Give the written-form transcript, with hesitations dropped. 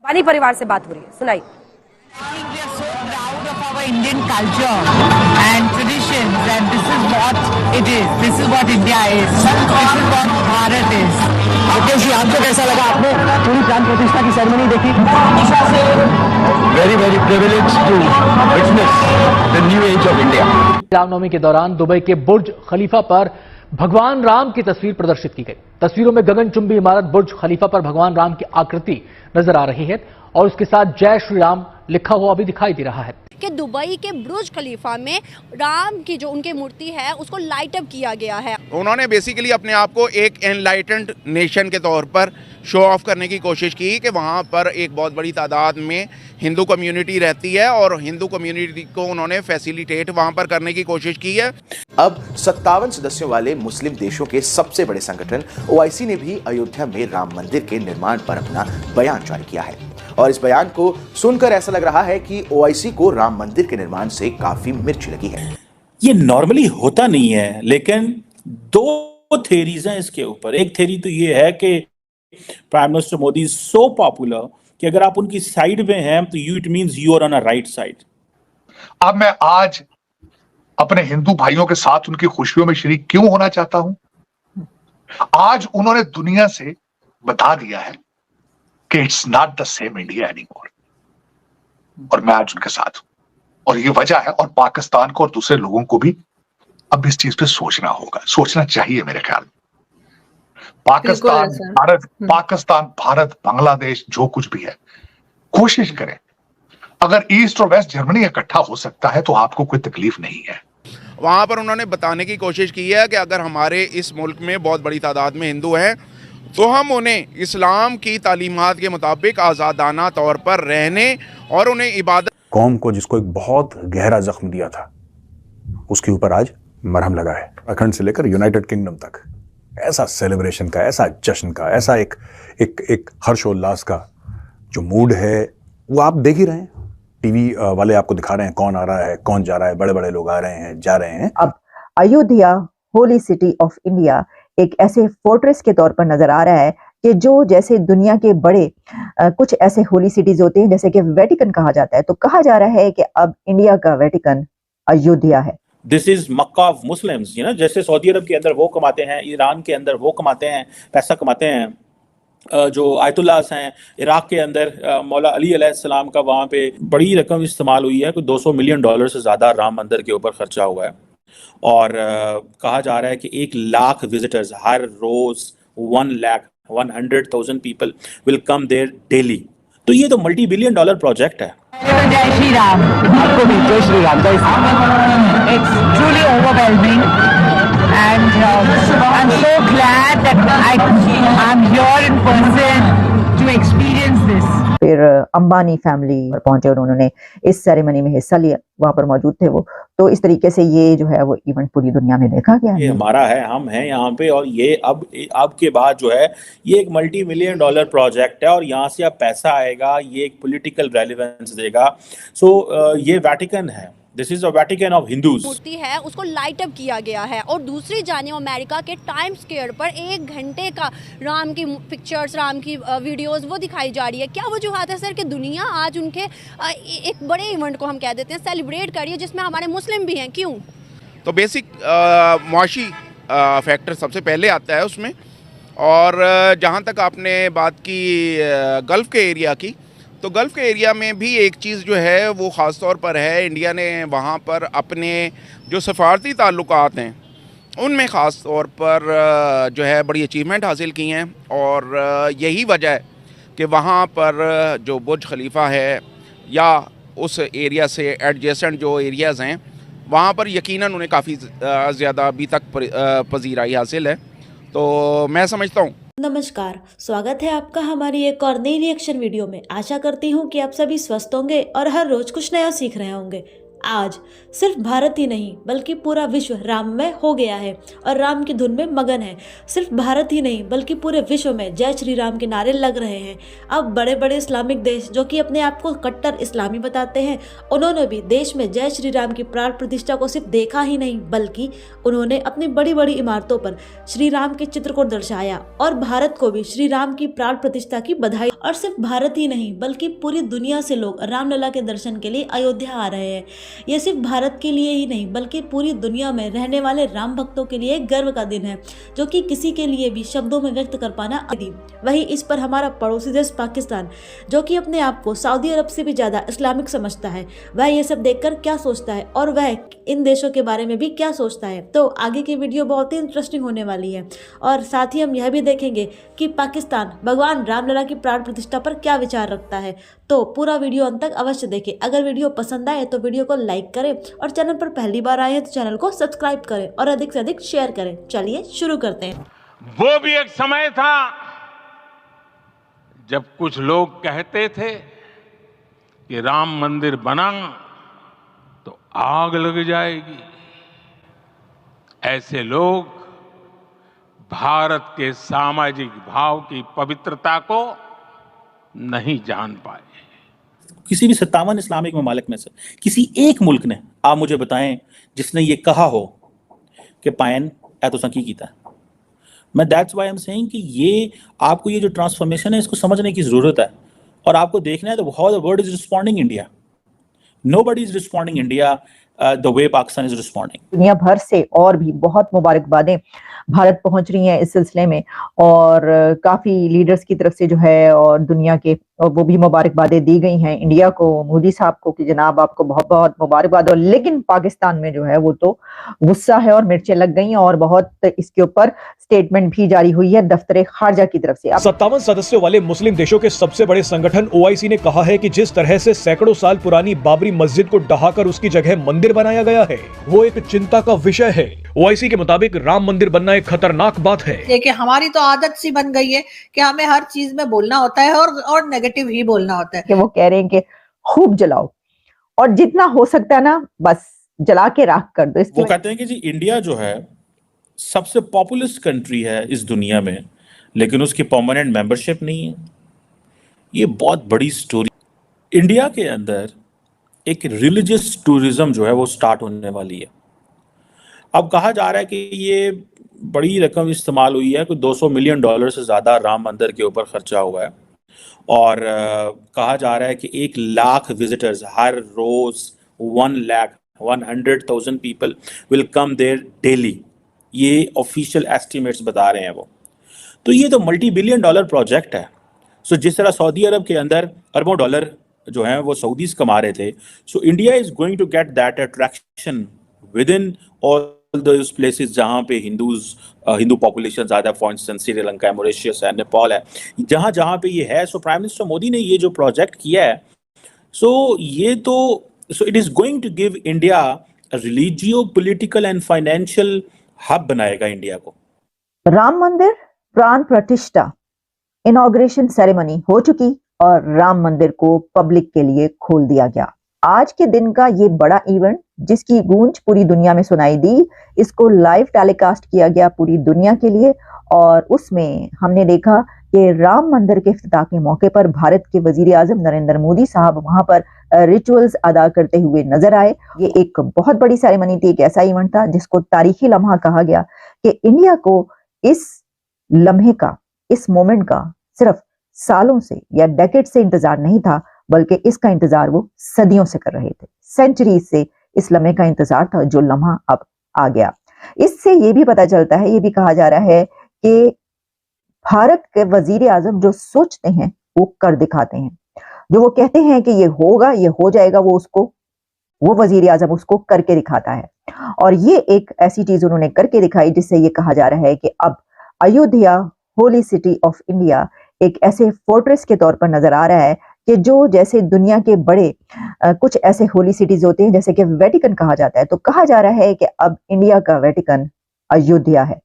वानी परिवार से बात हो रही है, सुनाई। Indian culture and traditions, and this is what it is. This is what India is. This is what Bharat is. Mukesh ji, आपको कैसा लगा? आपने पूरी प्राण प्रतिष्ठा की सेरेमनी देखी? Very, very privileged to witness the new age of India. Ramnavami के दौरान दुबई के बुर्ज खलीफा पर भगवान राम की तस्वीर प्रदर्शित की गई। तस्वीरों में गगनचुंबी इमारत बुर्ज खलीफा पर भगवान राम की आकृति नजर आ रही है और उसके साथ जय श्री राम लिखा हुआ भी दिखाई दे रहा है। कि दुबई के बुर्ज खलीफा में राम की जो उनकी मूर्ति है उसको लाइट अप किया गया है। उन्होंने बेसिकली अपने आप को एक एनलाइटेंड नेशन के तौर पर शो ऑफ करने की कोशिश की कि वहाँ पर एक बहुत बड़ी तादाद में हिंदू कम्युनिटी रहती है और हिंदू कम्युनिटी को उन्होंने फैसिलिटेट वहाँ पर करने की कोशिश की है। अब 57 सदस्यों वाले मुस्लिम देशों के सबसे बड़े संगठन ओआईसी ने भी अयोध्या में राम मंदिर के निर्माण पर अपना बयान जारी किया है और इस बयान को सुनकर ऐसा लग रहा है कि ओआईसी को राम मंदिर के निर्माण से काफी मिर्च लगी है। ये नॉर्मली होता नहीं है, लेकिन दो थेरीज हैं इसके ऊपर। एक थेरी तो ये है कि prime minister Modi is so popular कि अगर आप उनकी साइड में हैं तो it means you are on a right side. अब मैं आज अपने हिंदू भाइयों के साथ उनकी खुशियों में शरीक क्यों होना चाहता हूं? आज उन्होंने दुनिया से बता दिया है कि it's not the same India anymore, और मैं आज उनके साथ हूं और ये वजह है। और पाकिस्तान को और दूसरे लोगों को भी अब इस चीज पे सोचना होगा, सोचना चाहिए मेरे ख्याल में। पाकिस्तान भारत बांग्लादेश जो कुछ भी है, कोशिश करें। अगर ईस्ट और वेस्ट जर्मनी इकट्ठा हो सकता है तो आपको कोई तकलीफ नहीं है। वहाँ पर उन्होंने बताने की कोशिश की है कि अगर हमारे इस मुल्क में बहुत बड़ी तादाद में हिंदू हैं तो हम उन्हें इस्लाम की तालीमात के मुताबिक आज़ादाना तौर पर रहने और उन्हें इबादत। कौम को जिसको एक बहुत गहरा जख्म दिया था उसके ऊपर आज मरहम लगा है। अखंड से लेकर यूनाइटेड किंगडम तक ऐसा सेलिब्रेशन का, ऐसा जश्न का, ऐसा एक हर्षोल्लास का जो मूड है वो आप देख ही रहे हैं। टीवी वाले आपको दिखा रहे हैं कौन आ रहा है, कौन जा रहा है, बड़े बड़े लोग आ रहे हैं, जा रहे हैं। अब Ayodhya holy city of India एक ऐसे फोर्ट्रेस के तौर पर नजर आ रहा है कि जो जैसे दुनिया के बड़े कुछ ऐसे होली सिटीज होते हैं जैसे कि वेटिकन कहा जाता है, तो कहा जा रहा है कि अब इंडिया का वेटिकन अयोध्या है। This is Mecca of Muslims, you know, जैसे सऊदी अरब के अंदर वो कमाते हैं, ईरान के अंदर वो कमाते हैं, पैसा कमाते हैं। जो आयतुल्लाहs हैं इराक के अंदर, मौला अली अलैहिस्सलाम का वहाँ पे बड़ी रकम इस्तेमाल हुई है, कोई $200 मिलियन से ज़्यादा राम मंदिर के ऊपर खर्चा हुआ है। और कहा जा रहा है कि 1 लाख विजिटर्स हर रोज, 100,000 people will come there daily. तो ये तो $multi-billion प्रोजेक्ट है। जय श्री राम। आपको भी जय Shri Ram. It's truly overwhelming, and I'm so glad that I'm here in person to experience this. फिर अंबानी फैमिली पहुंचे और उन्होंने इस सेरेमनी में हिस्सा लिया, वहां पर मौजूद थे वो। तो इस तरीके से ये जो है वो इवेंट पूरी दुनिया में देखा गया। ये हमारा है, हम हैं यहाँ पे, और ये अब के बाद जो है ये एक $multi-million प्रोजेक्ट है और यहाँ से अब पैसा आएगा, ये एक पॉलिटिकल रेलेवेंस देगा। सो ये वेटिकन है, this is a Vatican of Hindus. मूर्ति है उसको लाइट अप किया गया है और दूसरी जानिब अमेरिका के टाइम्स स्क्वायर पर 1 घंटे का राम की पिक्चर्स, राम की वीडियोस वो दिखाई जा रही है। क्या वजूहत है सर कि दुनिया आज उनके एक बड़े इवेंट को हम कह देते हैं सेलिब्रेट कर रही है जिसमें हमारे मुस्लिम भी हैं? क्यों? तो बेसिक मुआशी फैक्टर सबसे पहले आता है उसमें। और जहाँ तक आपने बात की गल्फ़ के एरिया की, तो गल्फ़ के एरिया में भी एक चीज़ जो है वो ख़ास तौर पर है, इंडिया ने वहाँ पर अपने जो सफारती ताल्लुकात हैं उनमें ख़ास तौर पर जो है बड़ी अचीवमेंट हासिल की हैं। और यही वजह है कि वहाँ पर जो बुर्ज खलीफा है या उस एरिया से एडजेसेंट जो एरियाज़ हैं वहाँ पर यकीनन उन्हें काफ़ी ज़्यादा अभी तक पजीराई हासिल है। तो मैं समझता हूँ। नमस्कार, स्वागत है आपका हमारी एक और नई रिएक्शन वीडियो में। आशा करती हूँ कि आप सभी स्वस्थ होंगे और हर रोज कुछ नया सीख रहे होंगे। आज सिर्फ भारत ही नहीं बल्कि पूरा विश्व राममय हो गया है और राम की धुन में मगन है। सिर्फ भारत ही नहीं बल्कि पूरे विश्व में जय श्री राम के नारे लग रहे हैं। अब बड़े बड़े इस्लामिक देश जो कि अपने आप को कट्टर इस्लामी बताते हैं, उन्होंने भी देश में जय श्री राम की प्राण प्रतिष्ठा को सिर्फ देखा ही नहीं बल्कि उन्होंने अपनी बड़ी बड़ी इमारतों पर श्री राम के चित्र को दर्शाया और भारत को भी श्री राम की प्राण प्रतिष्ठा की बधाई। और सिर्फ भारत ही नहीं बल्कि पूरी दुनिया से लोग रामलला के दर्शन के लिए अयोध्या आ रहे हैं। ये सिर्फ भारत के लिए ही नहीं बल्कि पूरी दुनिया में रहने वाले राम भक्तों के लिए गर्व का दिन है, जो कि किसी के लिए भी शब्दों में व्यक्त कर पाना अति। वही इस पर हमारा पड़ोसी देश पाकिस्तान, जो कि अपने आप को सऊदी अरब से भी ज्यादा इस्लामिक समझता है, वह ये सब देखकर क्या सोचता है और वह इन देशों के बारे में भी क्या सोचता है। तो आगे की वीडियो बहुत ही इंटरेस्टिंग होने वाली है और साथ ही हम यह भी देखेंगे कि पाकिस्तान भगवान रामलला की प्राण प्रतिष्ठा पर क्या विचार रखता है। तो पूरा वीडियो अंत तक अवश्य देखें। अगर वीडियो पसंद आए तो वीडियो को लाइक करें और चैनल पर पहली बार आए हैं तो चैनल को सब्सक्राइब करें और अधिक से अधिक शेयर करें। चलिए शुरू करते हैं। वो भी एक समय था जब कुछ लोग कहते थे कि राम मंदिर बना तो आग लग जाएगी। ऐसे लोग भारत के सामाजिक भाव की पवित्रता को नहीं जान पाए। किसी भी 57 इस्लामिक ममालिक में से किसी एक मुल्क ने, आप मुझे बताएं, जिसने ये कहा हो कि पायन ए तो संकी कीता है। मैं that's why I am saying कि ये आपको ये जो ट्रांसफॉर्मेशन है इसको समझने की जरूरत है और आपको देखना है तो how the world is responding India. Nobody is responding India the way Pakistan is responding. दुनिया भर से और भी बहुत मुबारकबादें भारत पहुंच रही हैं इस सिलसिले में और काफी लीडर्स की तरफ से जो है और दुनिया के वो भी मुबारकबादें दी गई हैं इंडिया को, मोदी साहब को कि जनाब आपको बहुत बहुत मुबारकबाद। और लेकिन पाकिस्तान में जो है वो तो गुस्सा है और मिर्चें लग गई हैं और बहुत इसके ऊपर स्टेटमेंट भी जारी हुई है दफ्तर खारजा की तरफ से। 57 सदस्यों वाले मुस्लिम देशों के सबसे बड़े संगठन OIC ने कहा है कि जिस तरह से सैकड़ों साल पुरानी बाबरी मस्जिद को ढहाकर उसकी जगह मंदिर बनाया गया है वो एक चिंता का विषय है। OIC के मुताबिक राम मंदिर बनना एक खतरनाक बात है। देखिए हमारी तो आदत सी बन गई है कि हमें हर चीज में बोलना होता है और नेगेटिव ही बोलना होता है। कि वो कह रहे हैं कि खूब जलाओ और जितना हो सकता है ना बस जला के राख कर दो। वो कहते हैं कि जी इंडिया जो है सबसे पॉपुलस कंट्री है इस दुनिया में, लेकिन उसकी परमानेंट मेंबरशिप नहीं है। ये बहुत बड़ी स्टोरी। इंडिया के अंदर एक रिलीजियस टूरिज्म जो है वो स्टार्ट होने वाली है। अब कहा जा रहा है कि ये बड़ी रकम इस्तेमाल हुई है, कोई $200 मिलियन से ज़्यादा राम मंदिर के ऊपर खर्चा हुआ है और कहा जा रहा है कि 1 लाख विजिटर्स हर रोज 100,000 people will come there daily. ये ऑफिशियल एस्टिमेट्स बता रहे हैं वो। तो ये तो $multi-billion प्रोजेक्ट है। सो जिस तरह सऊदी अरब के अंदर अरबों डॉलर जो हैं वो सऊदीज कमा रहे थे, so India is going to get that attraction within all those places जहाँ पे हिंदू पॉपुलेशन ज़्यादा, फॉर इंस्टेंस श्रीलंका है, मॉरिशस है, नेपाल है, जहाँ जहाँ पे ये है। सो प्राइम मिनिस्टर मोदी ने ये जो प्रोजेक्ट किया है, so it is going to give India religio political and financial hub बनाएगा इंडिया को। राम मंदिर प्राण प्रतिष्ठा इनॉग्रेशन सेरेमनी हो चुकी और राम मंदिर को पब्लिक के लिए खोल दिया गया। आज के दिन का ये बड़ा इवेंट जिसकी गूंज पूरी दुनिया में सुनाई दी, इसको लाइव टेलीकास्ट किया गया पूरी दुनिया के लिए और उसमें हमने देखा कि राम मंदिर के इफ्तिताह के मौके पर भारत के वजीर आजम नरेंद्र मोदी साहब वहां पर रिचुअल्स अदा करते हुए नजर आए। ये एक बहुत बड़ी सेरेमनी थी, एक ऐसा इवेंट था जिसको तारीखी लम्हा कहा गया कि इंडिया को इस लम्हे का, इस मोमेंट का सिर्फ सालों से या डेकेड से इंतजार नहीं था, बल्कि इसका इंतजार वो सदियों से कर रहे थे। सेंचुरी से इस लम्हे का इंतजार था जो लम्हा अब आ गया। इससे ये भी पता चलता है, ये भी कहा जा रहा है कि भारत के वजीर आजम जो सोचते हैं वो कर दिखाते हैं। जो वो कहते हैं कि ये होगा, ये हो जाएगा, वो वजीर आजम उसको करके दिखाता है। और ये एक ऐसी चीज उन्होंने करके दिखाई जिससे ये कहा जा रहा है कि अब Ayodhya holy city of India एक ऐसे फोर्ट्रेस के तौर पर नजर आ रहा है कि जो जैसे दुनिया के बड़े कुछ ऐसे होली सिटीज होते हैं जैसे कि वेटिकन कहा जाता है, तो कहा जा रहा है कि अब इंडिया का वेटिकन अयोध्या है।